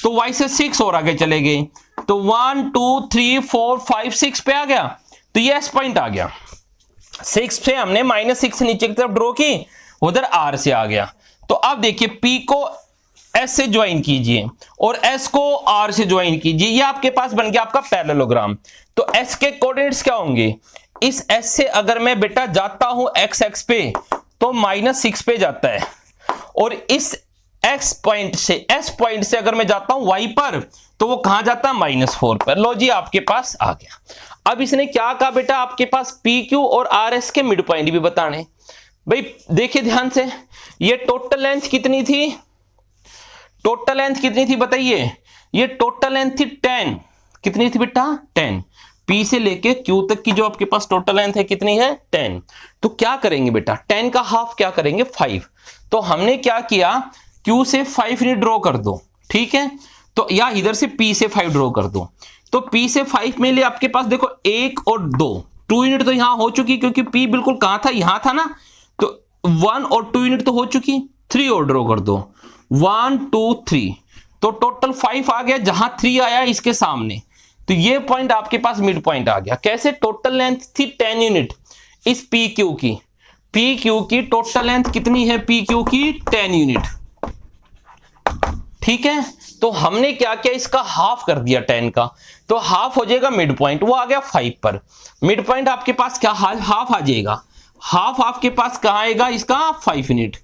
Speaker 1: तो Y से 6 और आगे चले गए, तो 1 2 3 4 5 6 पे आ गया, तो ये S पॉइंट आ गया। 6 से हमने -6 से नीचे की तरफ ड्रॉ की, उधर R से आ गया। तो अब देखिए P को S से ज्वाइन कीजिए और S को R से ज्वाइन कीजिए, ये आपके पास बन गया आपका पैरेललोग्राम। तो S के कोऑर्डिनेट्स क्या होंगे, इस S से अगर मैं बेटा जाता हूं x एक्स पे तो -6 पे जाता है, और इस S पॉइंट से अगर मैं जाता हूं y पर तो वो कहां जाता है, -4 पर। लो जी आपके पास आ गया। अब इसने क्या कहा बेटा, आपके पास PQ और RS के मिड पॉइंट भी बताने। भाई देखिए ध्यान से, ये टोटल लेंथ कितनी थी, टोटल लेंथ कितनी थी बताइए, ये टोटल लेंथ थी 10। कितनी थी बेटा, 10। P से लेके Q तक की जो आपके पास टोटल लेंथ है कितनी है, 10। तो क्या करेंगे बेटा, 10 का हाफ क्या करेंगे, 5। तो हमने क्या किया, Q से 5 यूनिट ड्रॉ कर दो, ठीक है। तो या इधर से P से 5 ड्रॉ कर दो। तो P से 5 में ले आपके पास देखो 1 और 2 यूनिट तो यहां हो चुकी, क्योंकि P बिल्कुल कहां था, यहां था ना। तो 1 और 2 यूनिट तो हो चुकी, 3 और ड्रॉ कर दो, 1 2 3, तो टोटल 5 आ गया, जहां 3 आया इसके सामने। तो ये पॉइंट आपके पास मिड पॉइंट आ गया। कैसे, टोटल लेंथ थी 10 यूनिट इस PQ की टोटल लेंथ कितनी है, PQ की 10 यूनिट, ठीक है। तो हमने क्या किया, इसका हाफ कर दिया 10 का, तो हाफ हो जाएगा मिड पॉइंट, वो आ गया 5 पर। मिड पॉइंट आपके पास क्या हाफ आ जाएगा, हाफ आपके पास कहां आएगा, इसका 5 यूनिट।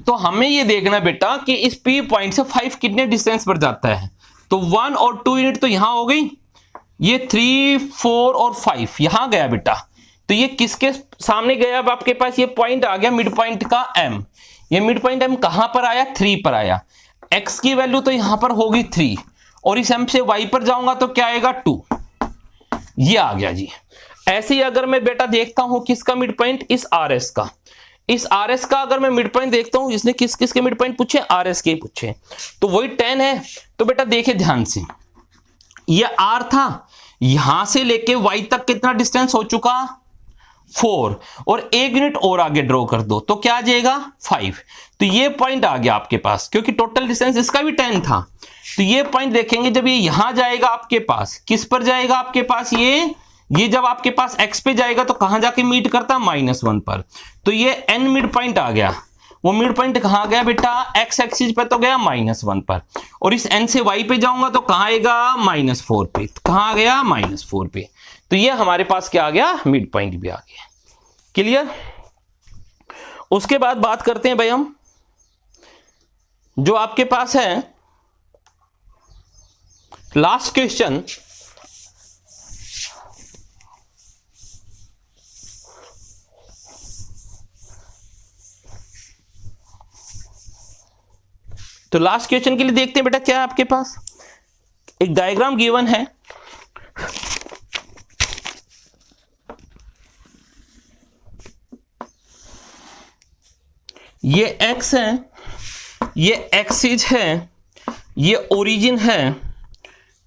Speaker 1: तो हमें ये देखना बेटा कि इस P पॉइंट से 5 कितने डिस्टेंस पर जाता है, तो 1 और 2 यूनिट तो यहां हो गई, ये 3, 4 और 5 यहां गया बेटा। तो ये किसके सामने गया? अब आपके पास ये पॉइंट आ गया मिड पॉइंट का M। ये मिड पॉइंट M कहां पर आया? 3 पर आया। X की वैल्यू तो यहां पर होगी 3 और इस M से Y पर जाऊंगा तो क्या आएगा? 2। ये आ गया जी। ऐसे ही अगर मैं बेटा देखता हूं किसका मिड पॉइंट? इस RS का। इस RS का अगर मैं मिड पॉइंट देखता हूं, इसने किस किस के मिड पॉइंट पूछे? RS के पूछे, तो वही 10 है। तो बेटा देखिए ध्यान से, ये R था, यहां से लेके Y तक कितना डिस्टेंस हो चुका? 4 और 1 यूनिट और आगे ड्रॉ कर दो तो क्या आ जाएगा? 5। तो ये पॉइंट आ गया आपके पास, क्योंकि टोटल डिस्टेंस इसका भी 10 था। तो ये पॉइंट देखेंगे जब ये यहां जाएगा आपके पास, किस पर जाएगा आपके पास? ये जब आपके पास x पे जाएगा तो कहां जाके मीट करता? -1 पर। तो ये n मिड पॉइंट आ गया। वो मिड पॉइंट कहां गया बेटा? x एक्सिस पे तो गया -1 पर, और इस n से y पे जाऊंगा तो कहां आएगा? -4 पे। तो कहां आ गया? -4 पे। तो ये हमारे पास क्या आ गया? मिड पॉइंट भी आ गया। क्लियर? उसके बाद बात करते हैं भाई हम, जो आपके पास है लास्ट क्वेश्चन। तो लास्ट क्वेश्चन के लिए देखते हैं बेटा क्या है आपके पास। एक डायग्राम गिवन है, ये x है, ये एक्सिस है, ये ओरिजिन है।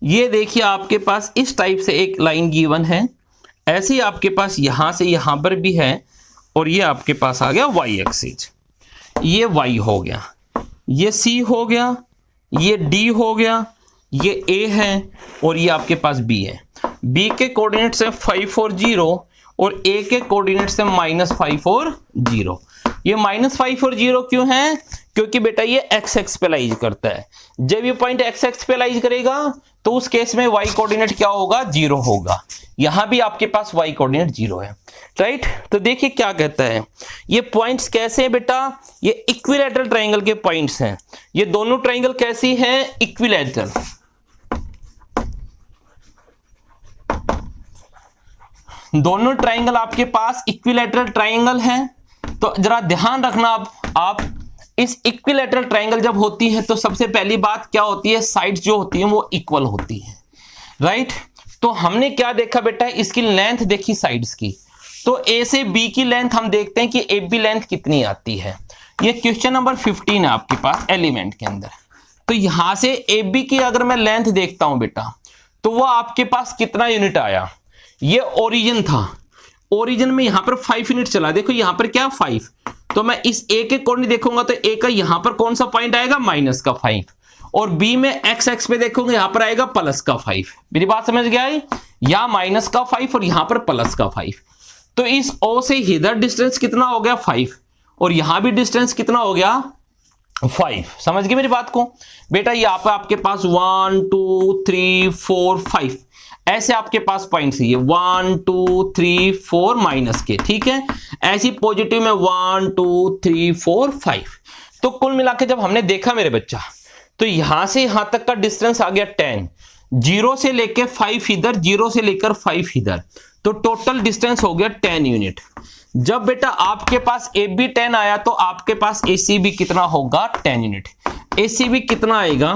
Speaker 1: ये देखिए आपके पास इस टाइप से एक लाइन गिवन है, ऐसे ही आपके पास यहां से यहां पर भी है, और ये आपके पास आ गया y एक्सिस। ये y हो गया, ये C हो गया, ये D हो गया, ये A है, और ये आपके पास B है। B के कोऑर्डिनेट्स है 5 और 0 और A के कोऑर्डिनेट्स है -5 और 0। ये -5 और 0 क्यों है? क्योंकि बेटा ये x एक्स पे लाइज करता है। जब ये पॉइंट x एक्स पे लाइज करेगा तो उस केस में y कोऑर्डिनेट क्या होगा? 0 होगा। यहां भी आपके पास y कोऑर्डिनेट 0 है, राइट। तो देखिए क्या कहता है, ये पॉइंट्स कैसे हैं बेटा? ये इक्विलैटरल ट्रायंगल के पॉइंट्स हैं। ये दोनों ट्रायंगल कैसी हैं? इक्विलैटरल। दोनों ट्रायंगल आपके पास इक्विलैटरल ट्रायंगल हैं। तो जरा ध्यान रखना आप इस इक्विलैटरल ट्रायंगल जब होती है तो सबसे पहली बात क्या होती है? साइड्स जो होती हैं वो इक्वल होती हैं, राइट। तो हमने क्या देखा बेटा? इसकी लेंथ देखी साइड्स की। तो ए से बी की लेंथ हम देखते हैं कि ए बी लेंथ कितनी आती है। ये क्वेश्चन नंबर 15 है आपके पास एलिमेंट के अंदर। तो यहां से ए बी की अगर मैं लेंथ देखता हूं बेटा, तो वो आपके पास कितना यूनिट आया? ये ओरिजिन था, ओरिजिन में यहां पर 5 यूनिट चला। देखो यहां पर क्या 5, तो मैं इस ए के कोऑर्डिनेट देखूंगा तो ए का यहां पर कौन सा पॉइंट आएगा? -5, और बी में x एक्स पे देखूंगा यहां पर आएगा +5। मेरी बात समझ गया है? या -5 और यहां पर +5। तो इस O से इधर डिस्टेंस कितना हो गया? 5, और यहां भी डिस्टेंस कितना हो गया? 5। समझ गए मेरी बात को बेटा? यहां पर आपके पास 1 2 3 4 5 ऐसे आपके पास पॉइंट्स है, 1 2 3 4 माइनस के, ठीक है। ऐसी पॉजिटिव में 1 2 3 4 5। तो कुल मिला के जब हमने देखा मेरे बच्चा, तो यहां से यहां तक का डिस्टेंस आ गया 10, 0 से लेकर 5 इधर, 0 से लेकर 5 इधर, तो टोटल डिस्टेंस हो गया 10 यूनिट। जब बेटा आपके पास ए बी 10 आया तो आपके पास ए सी बी कितना होगा? 10 यूनिट। ए सी बी कितना आएगा?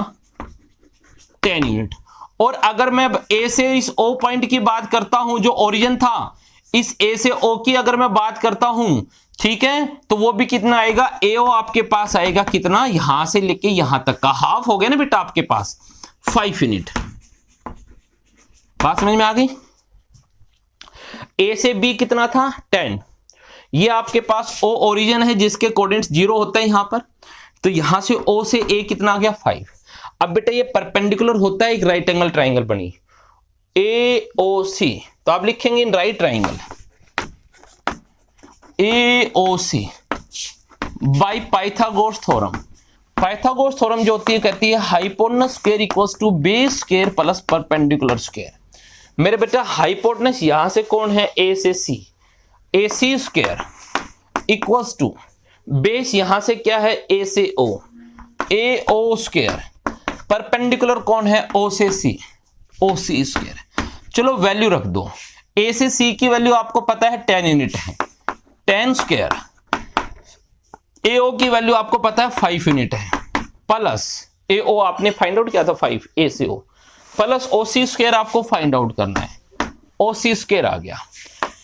Speaker 1: 10 यूनिट। और अगर मैं ए से इस ओ पॉइंट की बात करता हूं जो ओरिजिन था, इस ए से ओ की अगर मैं बात करता हूं, ठीक है, तो वो भी कितना आएगा? ए ओ आपके पास आएगा कितना? यहां से लेके यहां तक का हाफ हो गया ना बेटा आपके पास 5 यूनिट। बात समझ में आ गई? ए से बी कितना था? 10। ये आपके पास ओ ओरिजिन है जिसके कोऑर्डिनेट्स 0 होता है यहां पर, तो यहां से ओ से ए कितना आ गया? 5। अब बेटा ये परपेंडिकुलर होता है एक राइट एंगल ट्राइंगल बनी ए ओ सी, तो आप लिखेंगे in right triangle A O C by Pythagoras theorem. Pythagoras theorem जो होती है कहती है hypotenuse square equals to base square plus perpendicular square. मेरे बेटा हाइपोटेनस यहां से कौन है? ए से C, A C square equals to base यहां से क्या है? ए से ओ, ए ओ स्क्वायर परपेंडिकुलर कौन है, ओ से सी, ओ सी स्क्वायर। चलो वैल्यू रख दो, ए से सी की वैल्यू आपको पता है 10 यूनिट है, 10 स्क्वायर, एओ की वैल्यू आपको पता है 5 यूनिट है, प्लस एओ आपने फाइंड आउट किया था 5 ए से ओ, प्लस ओ सी स्क्वायर आपको फाइंड आउट करना है, ओ सी स्क्वायर आ गया,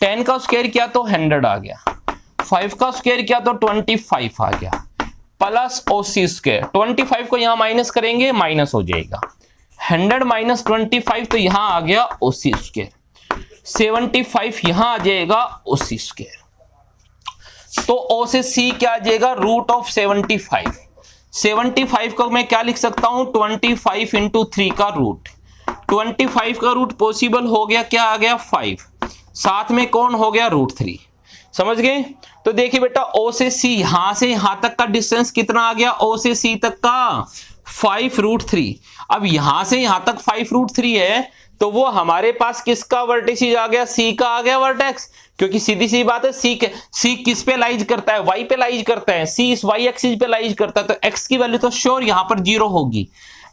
Speaker 1: 10 का स्क्वायर किया तो 100 आ गया, 5 का स्क्वायर किया तो 25 आ गया, प्लस ओ सी स्क्वायर, 25 को यहां माइनस करेंगे माइनस हो जाएगा, 100 माइनस 25 तो यहां आ गया ओ सी स्क्वायर, 75 यहां आ जाएगा ओ सी स्क्वायर। तो ओ से सी क्या आ जाएगा, रूट ऑफ 75, 75 को मैं क्या लिख सकता हूं, 25 इंटू 3 का रूट, 25 का रूट पॉसिबल हो गया, क्या आ गया 5, साथ में कौन हो गया √3, समझ गए। तो देखिए बेटा ओ से सी यहां से यहां तक का डिस्टेंस कितना आ गया, ओ से सी तक का 5√3। अब यहां से यहां तक 5√3 है तो वो हमारे पास किसका वर्टिसेज आ गया, सी का आ गया वर्टेक्स, क्योंकि सीधी सी बात है सी किस पे लाइज करता है, वाई पे लाइज करता है, सी इस वाई एक्सिस पे लाइज करता है, तो एक्स की वैल्यू तो श्योर यहां पर 0 होगी,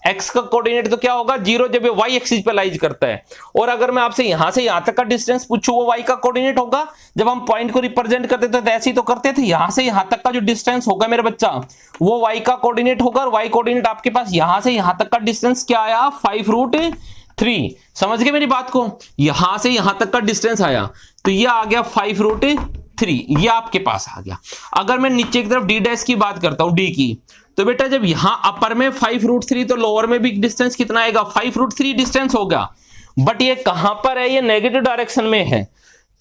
Speaker 1: एक्स का कोऑर्डिनेट तो क्या होगा 0 जब ये वाई एक्सिस पे लाइज करता है। और अगर मैं आपसे यहां से यहां तक का डिस्टेंस पूछूं वो वाई का कोऑर्डिनेट होगा, जब हम पॉइंट को रिप्रेजेंट करते थे तो ऐसे ही तो करते थे, यहां से यहां तक का जो डिस्टेंस होगा मेरे बच्चा वो वाई का कोऑर्डिनेट होगा, और वाई कोऑर्डिनेट आपके पास यहां से यहां तक का डिस्टेंस क्या आया 5√3, समझ गए मेरी बात को, यहां से यहां तक का डिस्टेंस आया तो ये आ गया 5√3, ये आपके पास आ गया। अगर मैं नीचे की तरफ डी डैश की बात करता हूं, डी की, तो बेटा जब यहां अपर में 5√3 तो लोअर में भी डिस्टेंस कितना आएगा 5√3 डिस्टेंस होगा, बट ये कहां पर है, ये नेगेटिव डायरेक्शन में है,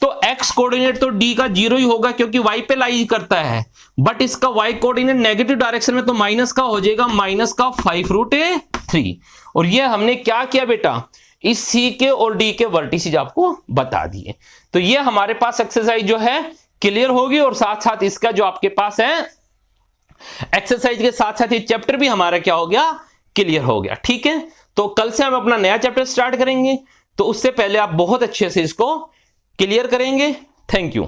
Speaker 1: तो एक्स कोऑर्डिनेट तो डी का 0 ही होगा क्योंकि वाई पे लाइज करता है, बट इसका वाई कोऑर्डिनेट नेगेटिव डायरेक्शन में तो माइनस का हो जाएगा, माइनस का 5√3। और ये हमने क्या किया बेटा, इस सी के और डी के वर्टिसेज आपको बता दिए। तो ये हमारे पास एक्सरसाइज जो है क्लियर होगी, और साथ साथ इसका जो आपके पास है एक्सरसाइज के साथ साथ ये चैप्टर भी हमारा क्या हो गया, क्लियर हो गया। ठीक है, तो कल से हम अपना नया चैप्टर स्टार्ट करेंगे, तो उससे पहले आप बहुत अच्छे से इसको क्लियर करेंगे। Thank you.